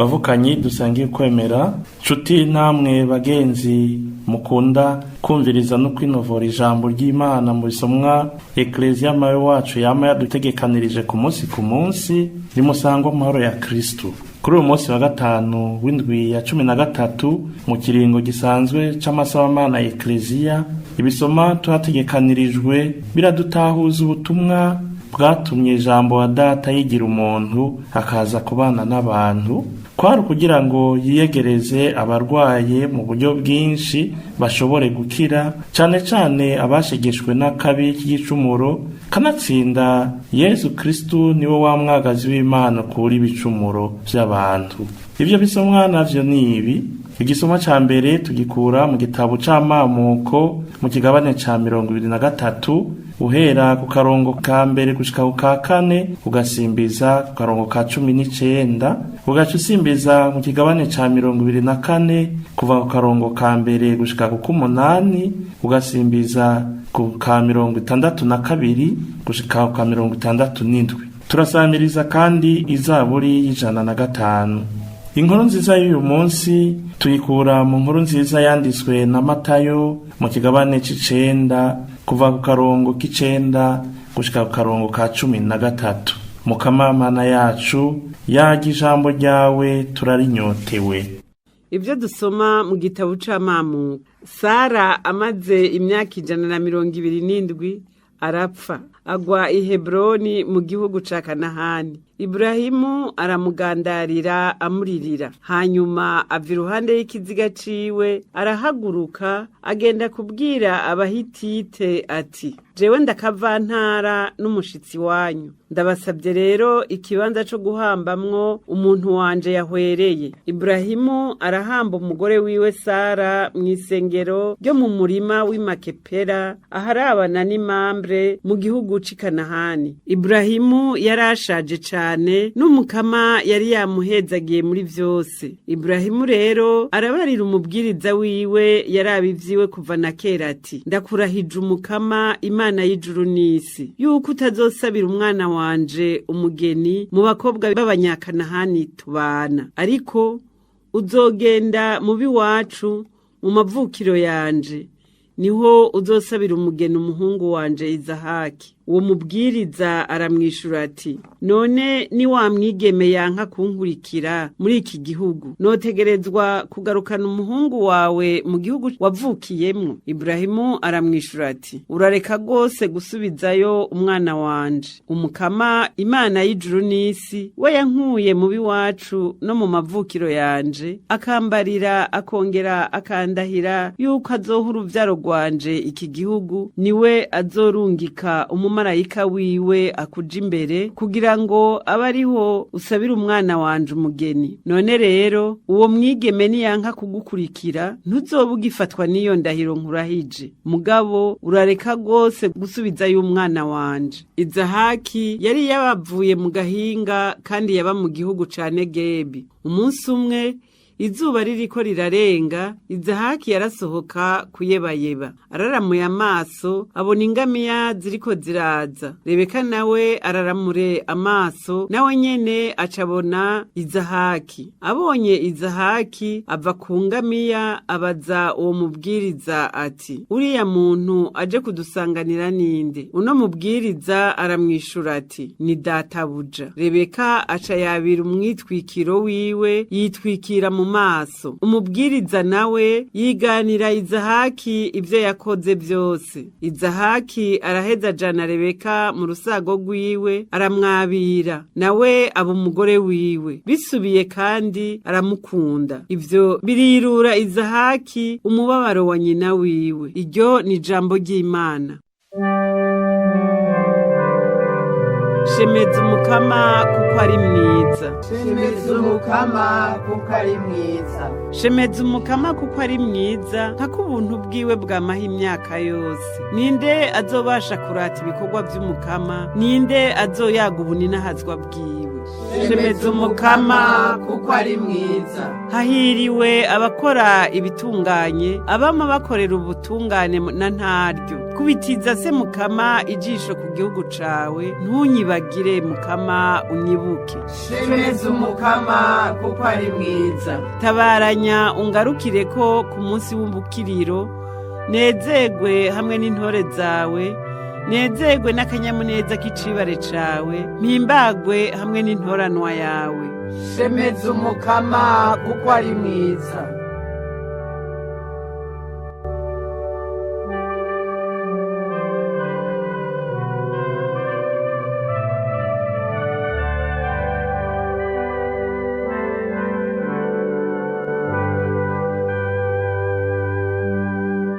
bavukanyi dusangiye kwemera, nshuti namwe bagenzi mukunda kumviriza no kwinovora ijambo ry'Imana mu bisomwa Ecclesia mawe wacu yama yadutegekanirije ku munsi rimusangwa amahoro ya Kristo. Kuri uyu munsi wa gatanu w'indwi ya 13 mu kiringo gisanzwe c'amasabamana ya Ecclesia, ibisoma tuhategekanirijwe biradutahuza ubutumwa bwatumye ijambo wa data yigira umuntu akaza kubana n'abantu, kwari kugira ngo yiyegereze abarwaye mu buryo bwinshi bashobore gukira, cane cane abashegeshwe n'akabi k'igicumuro, kanatsinda Yesu Kristo niwe wa mwagazi w'Imana kuri ibicumuro vy'abantu. Ivyo bisomwa navyo ni ibi. Igisoma ca mbere tugikura mu gitabo c'amamuko mu kigabane ca 23 uhera ku karongo ka mbere gushika ku ka kane ugasimbiza ku karongo ka 19 ugaca usimbiza mu kigabane ca 24 kuva ku karongo ka mbere gushika ku 8 ugasimbiza ku ka 62 gushika ku ka 67. Turasamiriza kandi izaburi y'105. Inkuru nziza y'uyu munsi tuyikura mu nkuru nziza yanditswe na Matayo mu kigabane c'9 kuva ku karongo k'9 gushika ku karongo ka 13. Mukama Mana yacu, yaga ijambo ryawe turarinyotewe. Ibyo dusoma mu gitabo c'amamuko. Sara amaze imyaka 127 arapfa, agwa i Hebroni mu gihugu ca Kanahani. Ibrahimu aramugandarira amuririra, hanyuma ava iruhande y'ikiziga ciwe arahaguruka agenda kubwira Abahitite ati, jewe ndakavantara n'umushitsi wanyu, ndabasabye rero ikibanza co guhambamwo umuntu wanje yahwereye. Ibrahimu arahamba umugore wiwe Sara mw'isengero ryo mu murima w'i Makepela aharabana n'Imambre mu gihugu c'i Kanahani. Ibrahimu yarashaje cane, n'umukama yari yamuhezagiye muri vyose. Ibrahimu rero arabarira umubwiriza wiwe yarabivyiwe kuva na kera ati, ndakurahije umukama Imana y'ijuru n'isi, yuko utazosabira umwana wanje umugeni mu bakobwa b'abanyakanahani tubana, ariko uzogenda mu biwacu mu mavukiro yanje, niho uzosabira umugeni umuhungu wanje Izahaki. Uwo mubwiriza aramwishura ati, none ni wa mwigeme yanka kunkurikira muri iki gihugu, notegerezwa kugarukana umuhungu wawe mu gihugu wavukiyemwo? Ibrahimu aramwishura ati, urareka rwose gusubizayo umwana wanje. Umukama Imana y'ijuru n'isi we yankuye mu biwacu no mu mavukiro yanje, akambarira akongera akandahira yuko azoha uruvyaro rwanje iki gihugu, niwe azorungika umumarayika wiwe akuja imbere kugira ngo abe ariho usabira umwana wanje umugeni. None rero uwo mwigeme niyanka kugukurikira, ntuzoba ugifatwa n'iyo ndahiro nkurahije, mugabo urareka rwose gusubizayo umwana wanje. Izahaki yari yabavuye mu gahinga kandi yaba mu gihugu ca Negebi. Umunsi umwe izuba ririko rirarenga, Izahaki yarasohoka kuyebayeba, araramuye amaso abona ingamiya ziriko ziraza. Rebeka nawe araramure amaso, nawe nyene acabona Izahaki. Abonye Izahaki ava ku ngamiya abaza uwo mubwiriza ati, uriya muntu aje kudusanganira ninde? Uno mubwiriza aramwishura ati, ni databuja. Rebeka aca yabira umwitwikiro wiwe yitwikira mu maso. Umubwiriza nawe yiganira Izahaki ivyo yakoze vyose. Izahaki araheza ajana Rebeka mu rusago rwiwe aramwabira, nawe aba umugore wiwe. Bisubiye kandi aramukunda. Ivyo birirura Izahaki umubabaro wa nyina wiwe. Iryo ni ijambo ry'Imana. Shemeza umukama kuko ari mwiza. Shemeza umukama kuko ari mwiza. Shemeza umukama kuko ari mwiza, nkako ubuntu bwiwe bwamaha imyaka yose. Ninde azobasha kurata ibikorwa vy'umukama? Ninde azoyaga ubunini ahazwa bwiwe? shemeza umukama kuko ari mwiza. hahiriwe abakora ibitunganye abama bakorera ubutungane na ntaryo kubitiza se mukama ijisho ku gihugu cawe ntunyibagire mukama unyibuke shemeza umukama kuko ari mwiza. tabaranya ungarukire ko ku munsi w'umbukiriro nezegwe hamwe n'intore zawe nezegwe n'akanyamuneza k'icibare cawe mpimbagwe hamwe n'intoranwa yawe shemeza umukama kuko ari mwiza.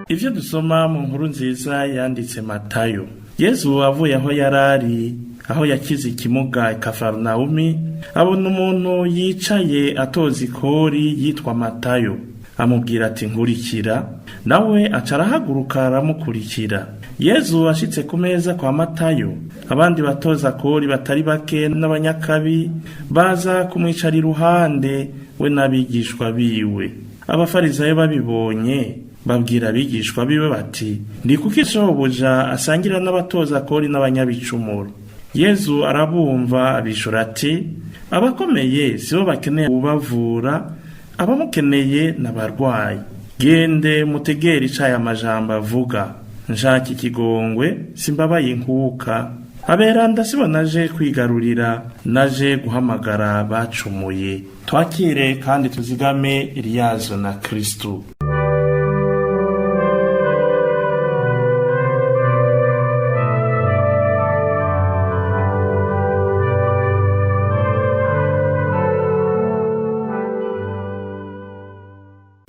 ivyo dusoma mu nkuru nziza yanditse Matayo. Yesu avuye aho yarari, aho yakize ikimuga i Kafarnaumi, abona umuntu yicaye atoza ikori yitwa Matayo. Amubwira ati nkurikira, nawe aca arahaguruka aramukurikira. Yesu ashitse ku meza kwa Matayo, abandi batoza kori batari bake n'abanyakabi baza kumwicara iruhande we n'abigishwa biwe. Abafarisayo babibonye babwira abigishwa biwe bati ndi kuki shobuja asangira n'abatoza kori n'abanyabicumuro. Yesu arabumva abishura ati abakomeye sibo bakeneye ubavura, abamukeneye n'abarwayi. Gende mutegere icaya amajambo avuga, nshaka ikigongwe simbabaye inkuka. Aberanda sibo naje kwigarurira, naje guhamagara bacumuye. Twakire kandi tuzigame iriyazo na Kristo.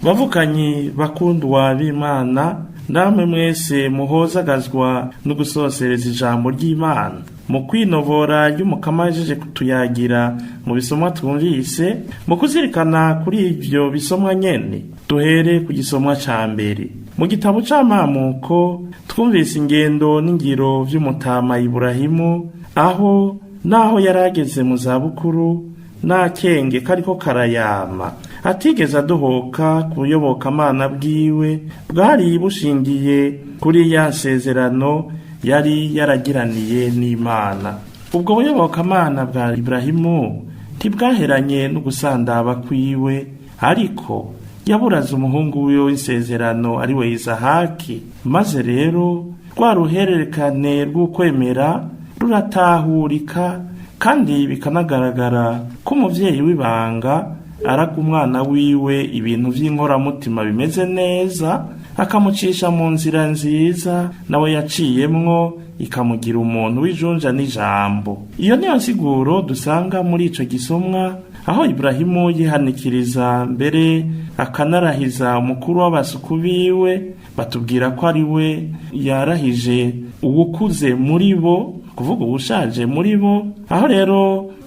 Bavukanyi bakundwa b'Imana, namwe mwese muhozagazwa no gusosereza ijambo ry'Imana mu kwinovora ry'umukama yajeje kutuyagira mu bisomwa twumvise. Mu kuzirikana kuri ivyo bisomwa nyene, duhere ku gisomwa ca mbere. Mu gitabo c'amamuko twumvise ingendo n'ingiro vy'umutama Iburahimu, aho naho yarageze mu zabukuru n'akenge kariko karayama, atigeze adohoka kuyoboka Imana bwiwe bwari bushingiye kuri ya sezerano yari yaragiraniye n'Imana. Ubwo buyoboka Imana bwa Iburahimu ntibwaheranye no gusandaba kwiwe, ariko yaburaze umuhungu wiwe w'isezerano ari we Isahaki. Maze rero rwa ruhererekane rw'ukwemera ruratahurika, kandi bikanagaragara ko umuvyeyi w'ibanga araga umwana wiwe ibintu vy'inkoramutima bimeze neza, akamucisha mu nzira nziza nawe yaciyemwo ikamugira umuntu w'ijunja n'ijambo. Iyo niyo nsiguro dusanga muri ico gisomwa, aho Iburahimu yihanikiriza mbere akanarahiza umukuru w'abasuku biwe. Batubwira ko ari we yarahije uwukuze muri bo, kuvuga ubushaje muri bo, aho rero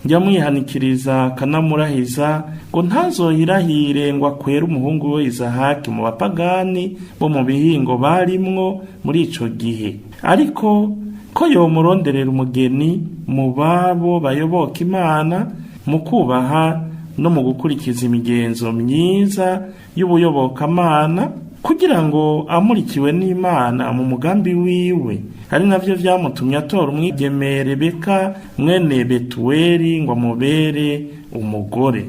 yamwihanikiriza akanamurahiza ngo ntazohirahire ngo akwere umuhungu we Isahaki mu bapagani bo mu bihingo barimwo muri ico gihe, ariko ko yomuronderera umugeni mu babo bayoboka Imana mu kubaha no mu gukurikiza imigenzo myiza y'ubuyobokamana, kugira ngo amurikiwe n'Imana mu mugambi wiwe. Ari navyo vyamutumye atora umwigeme Rebeka mwene Betuweli ngo amubere umugore.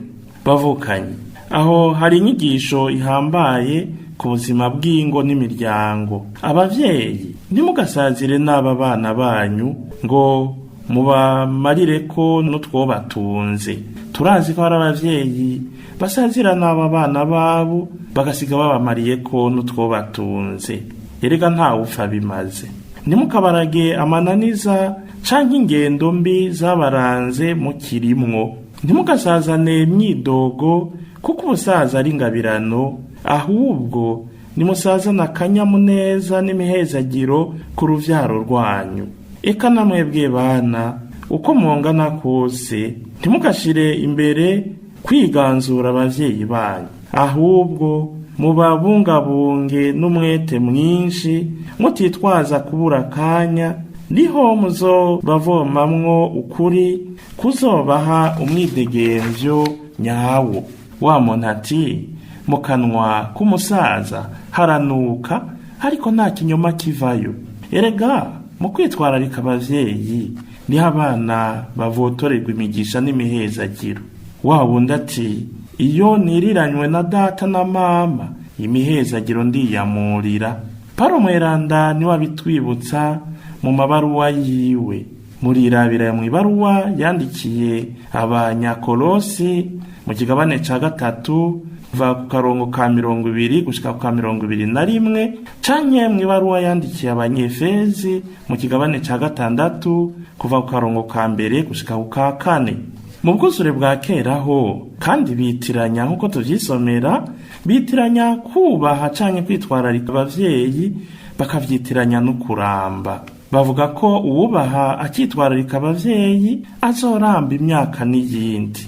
Bavukanye, aho hari inyigisho ihambaye ku buzima bw'ingo n'imiryango. Abavyeyi, ntimugasazire n'aba bana banyu ngo mubamarire n'utwo batunze. Turazi ko hari abavyeyi basazira n'aba bana babo bagasiga babamariye n'utwo batunze. Erega ntawe upfa bimaze. Ntimukabarage amananiza canke ingendo mbi zabaranze mukirimwo. Ntimugasazane myidogo kuko ubusaza ari ingabirano, ahubwo nimusazana akanyamuneza n'imihezagiro ku ruvyaro rwanyu. Eka namwebwe bana, uko mwongana kose ntimugashire imbere kwiganzura abavyeyi banyu, ahubwo mubabungabunge n'umwete mwinshi, mutitwaza kubura akanya niho muzobavomamwo ukuri kuzobaha umwidegemvyo nyawo. Wa muntu ati mu kanwa k'umusaza haranuka ariko nta kinyoma kivayo. Erega mu kwitwararika abavyeyi niho abana bavotorerwa imigisha n'imihezagiro. Wa wundi ati iyo niriranywe na data na mama imihezagiro ndiyamurira. Paro mweranda niwe abitwibutsa mu mabaruwa yiwe. Murirabira mu ibaruwa yandikiye Abanyakolosi mu kigabane ca 3 kuva ku karongo ka 20 gushika ku ka 21, canke mu ibaruwa yandikiye Abanyefezi mu kigabane ca 6 kuva ku karongo ka 1 gushika ku ka 4. Mu bwuzure bwa keraho kandi bitiranya nk'uko tuvyisomera, bitiranya kubaha canke kwitwararika abavyeyi bakavyitiranya no kuramba. Bavuga ko uwubaha akitwararika abavyeyi azoramba imyaka n'iyindi.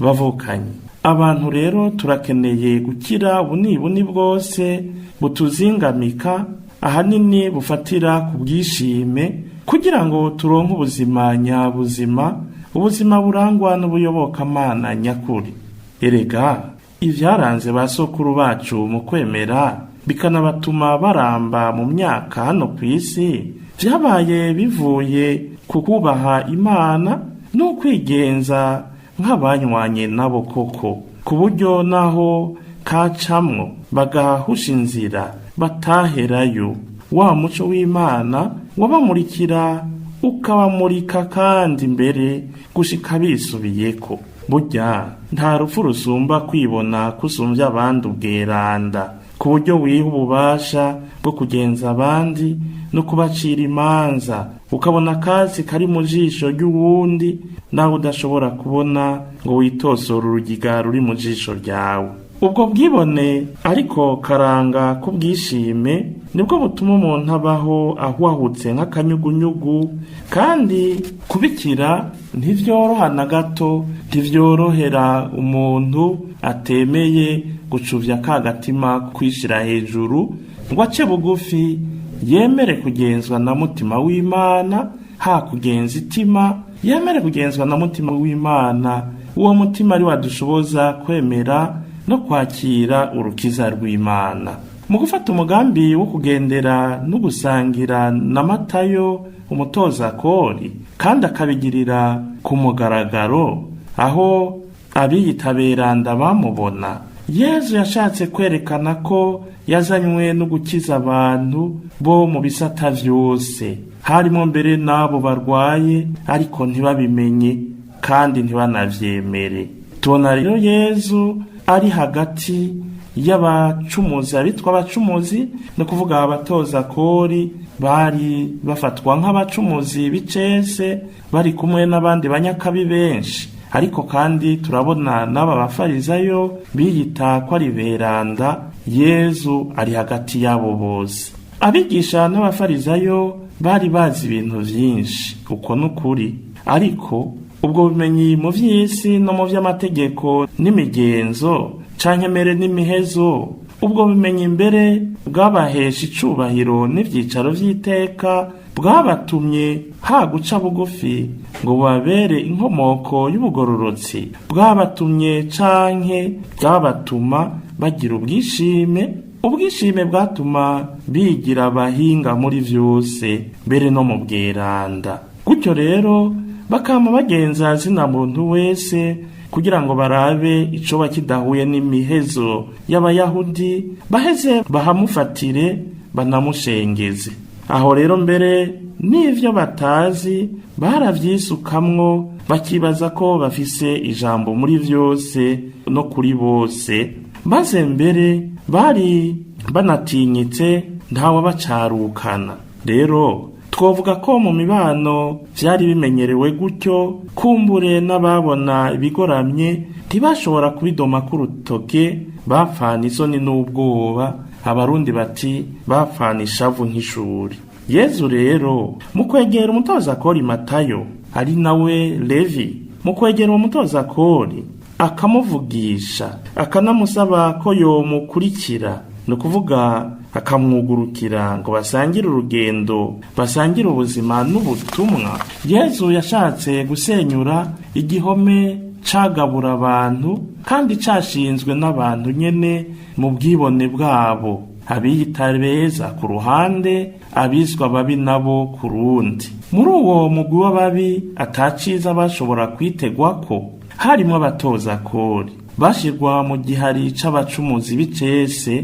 Bavukanye, abantu rero turakeneye gukira ubunibuni bwose butuzingamika, ahanini bufatira ku bwishime, kugira ngo turonke ubuzima nyabuzima, ubuzima burangwa n'ubuyobokamana nyakuri. Erega ivyaranze basokuru bacu mu kwemera bikanabatuma baramba mu myaka hano kw'isi, vyabaye bivuye ku kubaha Imana no kwigenza nk'abanywanye nabo koko, ku buryo naho kacamwo bagahusha inzira bataherayo. Wa muco w'Imana wabamurikira ukabamurika kandi mbere gushika bisubiyeko. Burya nta rupfu rusumba kwibona kusumvya abandi ubweranda, ku buryo wiha ububasha bwo kugenza abandi no kubacira imanza, ukabona akazi kari mu jisho ry'uwundi nawe udashobora kubona ngo witosore urugiga ruri mu jisho ryawe. Ubwo bwibone ariko karanga kubwishime nibwo butuma umuntu abaho ahwahutse nk'akanyugunyugu, kandi kubikira ntivyoroha na gato, ntivyorohera umuntu atemeye gucuvya kagatima kwishira hejuru ngo ace bugufi yemere kugenzwa na mutima w'Imana, ha kugenza itima yemere kugenzwa na mutima w'Imana. Uwo mutima ari wadushoboza kwemera no kwakira urukiza rw'Imana. Mu gufata umugambi wo kugendera no gusangira na Matayo umutoza kori, kandi akabigirira ku mugaragaro aho abiyitaberanda bamubona, Yezu yashatse kwerekana ko yazanywe no gukiza abantu bo mu bisata vyose, harimo mbere n'abo barwaye ariko ntibabimenye kandi ntibanavyemere. Tubona rero Yezu ari hagati y'abacumuzi, abitwa abacumuzi, no kuvuga abatoza kori bari bafatwa nk'abacumuzi bicese, bari kumwe n'abandi banyakabi benshi. Ariko kandi turabona n'aba bafarizayo biyita ko ari beranda, Yezu ari hagati yabo bose. Abigisha n'abafarizayo bari bazi ibintu vyinshi, uko n'ukuri, ariko ubwo bumenyi mu vy'isi no mu vy'amategeko n'imigenzo canke mbere n'imihezo, ubwo bumenyi mbere bwabahesha icubahiro n'ivyicaro vy'iteka, bwabatumye ha guca bugufi ngo babere inkomoko y'ubugororotsi, bwabatumye canke bwabatuma bagira ubwishime bwatuma bigira abahinga muri vyose, mbere no mu bweranda. Gutyo rero bakama bagenza zina muntu wese kugira ngo barabe icoba kidahuye n'imihezo y'Abayahudi, baheze bahamufatire banamushengeze. Aho rero mbere n'ivyo batazi baravyisukamwo, bakibaza ko bafise ijambo muri vyose no kuri bose, maze mbere bari banatinyitse ntawabacarukana. Rero twovuga ko mu mibano vyari bimenyerewe gutyo, kumbure n'ababona ibigoramye ntibashobora kubidoma k'urutoke, bapfana isoni n'ubwoba. Abarundi bati bapfana ishavu nk'ishuri. Yezu rero mu kwegera umutoza kori Matayo, ari nawe Levi, mu kwegera umutoza kori akamuvugisha, akanamusaba ko yomukurikira, no kuvuga akamwugurukira ngo basangire urugendo, basangire ubuzima n'ubutumwa. Yezu yashatse gusenyura igihome cagabura abantu kandi cashinzwe n'abantu nyene mu bwibone bwabo, abiyita beza ku ruhande, abiswa babi nabo ku rundi. Muri uwo mugwi w'ababi ataciza bashobora kwitegwako harimwo abatoza kori bashirwa mu gihari c'abacumuzi b'icese,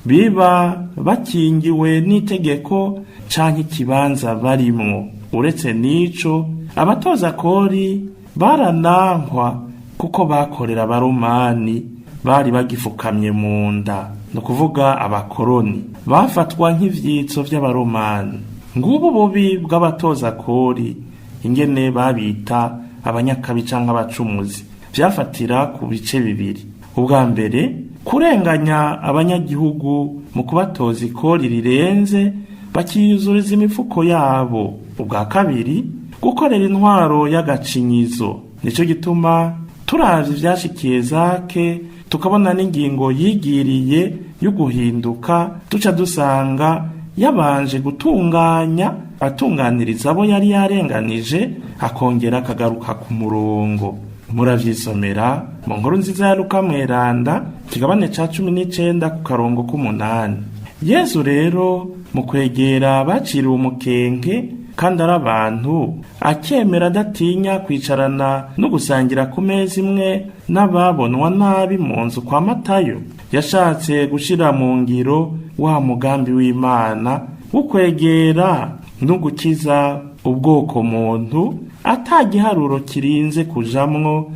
biba bakingiwe n'itegeko canke ikibanza barimwo. Uretse n'ico, abatoza kori baranankwa kuko bakorera abaromani bari bagifukamye mu nda, ni ukuvuga abakoroni, bafatwa nk'ivyitso vy'abaromani. Ngubu bubi bw'abatoza kori, ingene babita abanyakabi canke abacumuzi, vyafatira ku bice bibiri. Ubwa mbere, kurenganya abanyagihugu mu kubatoza ikori rirenze bakiyuzuriza imifuko yabo. Ubwa kabiri, gukorera intwaro y'agacinyizo. Nico gituma turavye ivyashikiye Zake tukabona n'ingingo yigiriye yo guhinduka, tuca dusanga yabanje gutunganya atunganiriza abo yari yarenganije, akongera akagaruka ku murongo. Muravyisomera mu nkuru nziza ya Luka Mweranda kigabane ca 19 ku karongo k'8. Yesu rero mu kwegera baciriwe umukenke kandi ari abantu, akemera adatinya kwicarana no gusangira ku meza imwe n'ababonwa nabi mu nzu kwa Matayo. Yashatse gushira mu ngiro wa mugambi w'Imana wo kwegera no gukiza ubwoko muntu atagiharuro kirinze kujamwo,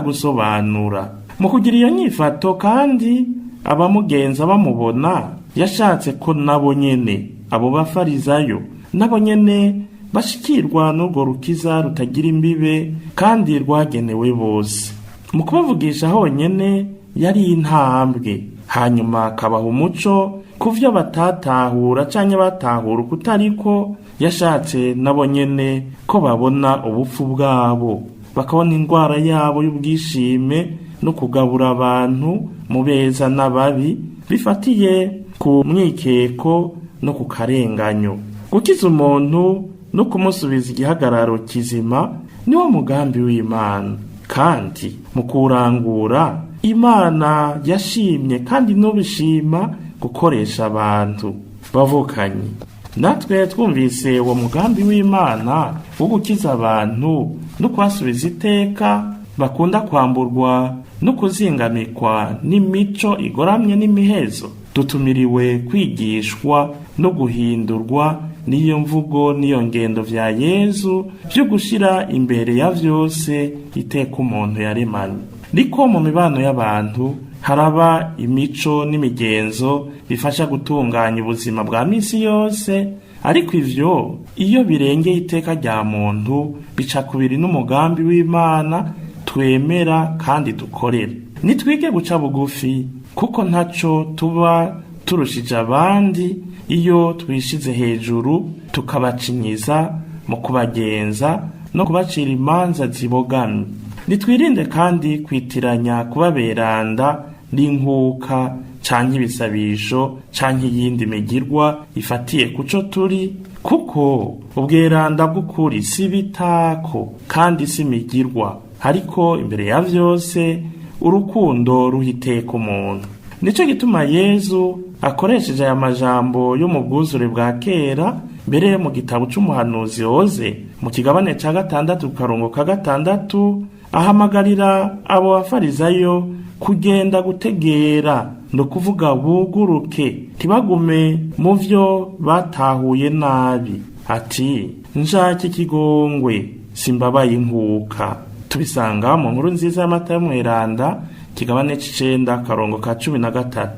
atagusobanura. Mu kugira iyo nyifato kandi abamugenza bamubona, yashatse ko nabo nyene abo bafarizayo nabo nyene bashikirwa n'urwo rukiza rutagira imbibe kandi rwagenewe bose. Mu kubavugisha honyene yari intambwe, hanyuma akabaha umuco ku vyo batatahura canke batahura ukutariko. Yashatse nabo nyene ko babona ubupfu bwabo, bakabona indwara yabo y'ubwishime no kugabura abantu mu beza n'ababi bifatiye ku mwikeko no ku karenganyo. Gukiza umuntu no kumusubiza igihagararo kizima niwo mugambi w'Imana, kandi mu kurangura Imana yashimye kandi nubishima gukoresha abantu bavukanyi. Natwe twumvise uwo mugambi w'Imana wo gukiza abantu no kubasubiza iteka, bakunda kwamburwa no kuzingamikwa n'imico igoramye n'imihezo. Dutumiriwe kwigishwa no guhindurwa n'iyo mvugo n'iyo ngendo vya Yezu vyo gushira imbere ya vyose iteka umuntu yaremanye. Niko mu mibano y'abantu haraba imico n'imigenzo bifasha gutunganya ubuzima bwa misi yose, ariko ivyo iyo birengeye iteka rya muntu bica kubiri n'umugambi w'Imana twemera kandi dukorera. Nitwige guca bugufi, kuko ntaco tuba turushije abandi iyo twishize hejuru tukabacinyiza mu kubagenza no kubacira imanza zibogamye. Nitwirinde kandi kwitiranya kubaberanda n'inkuka canke ibisabisho canke iyindi migirwa ifatiye kuco turi, kuko ubweranda bw'ukuri si bitako kandi si migirwa, ariko imbere ya vyose urukundo ruhiteka umuntu. Nico gituma Yezu akoresheje aya majambo yo mu bwuzure bwa kera, mbere mu gitabo c'umuhanuzi Oze mu kigabane ca 6 karongo ka 6, ahamagarira abo bafarizayo kugenda gutegera, no kuvuga buguruke, ntibagume mu vyo batahuye nabi. Ati njake ikigongwe simbabaye inkuka. Tubisanga mu nkuru nziza ya Matayo Mweranda kigabane c'9 karongo ka 13.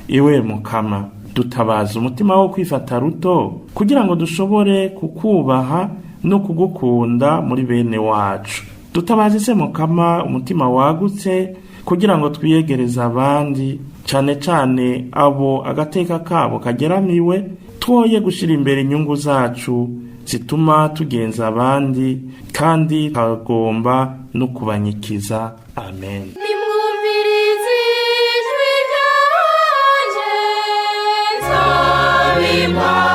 Iwe Mukama, dutabaza umutima wo kwifata ruto kugira ngo dushobore kukubaha no kugukunda muri bene wacu. Dutabaze se Mukama umutima wagutse kugira ngo twiyegereza abandi, cane cane abo agateka kabo kageramiwe, twoye gushira imbere inyungu zacu zituma tugenza abandi kandi kagomba no kubanyikiza. Amen. Nimwumvirize ijwi ryanje b'Imana